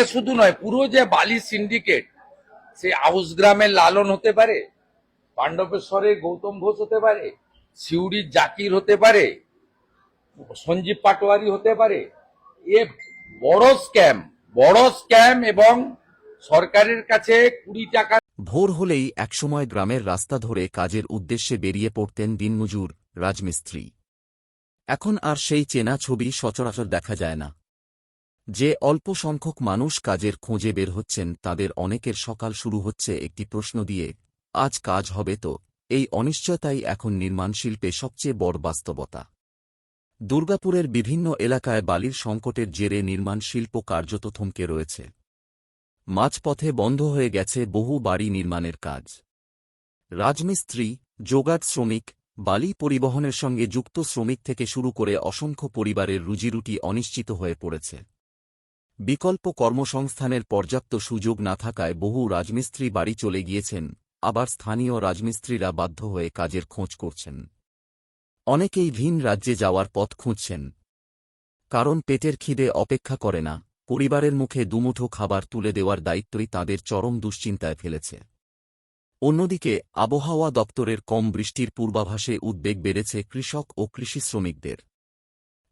শুধু নয়, পুরো যে বালি সিন্ডিকেট, সে আউস গ্রামের লালন হতে পারে, পাণ্ডবেশ্বরের গৌতম ঘোষ হতে পারে, সিউড়ির জাকির হতে পারে, সঞ্জীব পাটোয়ারি হতে পারে। এ বড় স্ক্যাম এবং সরকারের কাছে 20 টাকা। ভোর হলেই একসময় গ্রামের রাস্তা ধরে কাজের উদ্দেশ্যে বেরিয়ে পড়তেন দিনমজুর, রাজমিস্ত্রি। এখন আর সেই চেনা ছবি সচরাচর দেখা যায় না। যে অল্প সংখ্যক মানুষ কাজের খোঁজে বের হচ্ছেন তাদের অনেকের সকাল শুরু হচ্ছে একটি প্রশ্ন দিয়ে, আজ কাজ হবে তো? এই অনিশ্চয়তাই এখন নির্মাণ শিল্পে সবচেয়ে বড় বাস্তবতা। দুর্গাপুরের বিভিন্ন এলাকায় বালির সংকটের জেরে নির্মাণ শিল্প কার্যত থমকে রয়েছে। মাঝপথে বন্ধ হয়ে গেছে বহু বাড়ি নির্মাণের কাজ। রাজমিস্ত্রি, যোগাড় শ্রমিক, বালি পরিবহনের সঙ্গে যুক্ত শ্রমিক থেকে শুরু করে অসংখ্য পরিবারের রুজিরুটি অনিশ্চিত হয়ে পড়েছে। বিকল্প কর্মসংস্থানের পর্যাপ্ত সুযোগ না থাকায় বহু রাজমিস্ত্রি বাড়ি চলে গিয়েছেন, আবার স্থানীয় রাজমিস্ত্রিরা বাধ্য হয়ে কাজের খোঁজ করছেন। অনেকেই ভিন রাজ্যে যাওয়ার পথ খুঁজছেন। কারণ পেটের খিদে অপেক্ষা করে না, পরিবারের মুখে দুমুঠো খাবার তুলে দেওয়ার দায়িত্বই তাদের চরম দুশ্চিন্তায় ফেলেছে। অন্যদিকে আবহাওয়া দপ্তরের কম বৃষ্টির পূর্বাভাসে উদ্বেগ বেড়েছে কৃষক ও কৃষি শ্রমিকদের।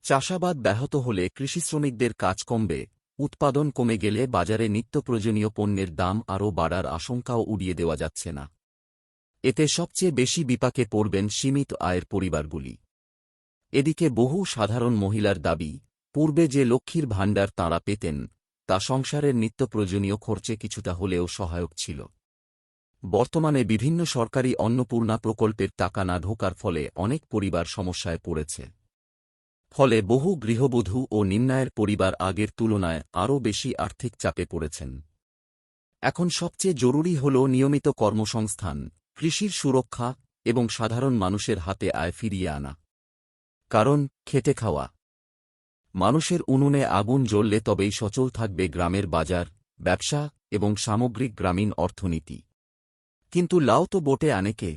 চাষাবাদ ব্যাহত হলে কৃষি শ্রমিকদের কাজ কমবে, উৎপাদন কমে গেলে বাজারে নিত্য প্রয়োজনীয় পণ্যের দাম আরও বাড়ার আশঙ্কাও উড়িয়ে দেওয়া যাচ্ছে না। এতে সবচেয়ে বেশি বিপাকে পড়বেন সীমিত আয়ের পরিবারগুলি। এদিকে বহু সাধারণ মহিলার দাবি, পূর্বে যে লক্ষ্মীর ভাণ্ডার তাঁরা পেতেন তা সংসারের নিত্য প্রয়োজনীয় খরচে কিছুটা হলেও সহায়ক ছিল। বর্তমানে বিভিন্ন সরকারি অন্নপূর্ণা প্রকল্পের টাকা না ঢোকার ফলে অনেক পরিবার সমস্যায় পড়েছে। ফলে বহু গৃহবধূ ও নিম্নায়ের পরিবার আগের তুলনায় আরও বেশি আর্থিক চাপে পড়েছেন। এখন সবচেয়ে জরুরি হল নিয়মিত কর্মসংস্থান, কৃষির সুরক্ষা এবং সাধারণ মানুষের হাতে আয় ফিরিয়ে আনা। কারণ খেটে খাওয়া মানুষের উনুনে আগুন জ্বললে তবেই সচল থাকবে গ্রামের বাজার, ব্যবসা এবং সামগ্রিক গ্রামীণ অর্থনীতি। কিন্তু লাউ তো বোটে আনে কে?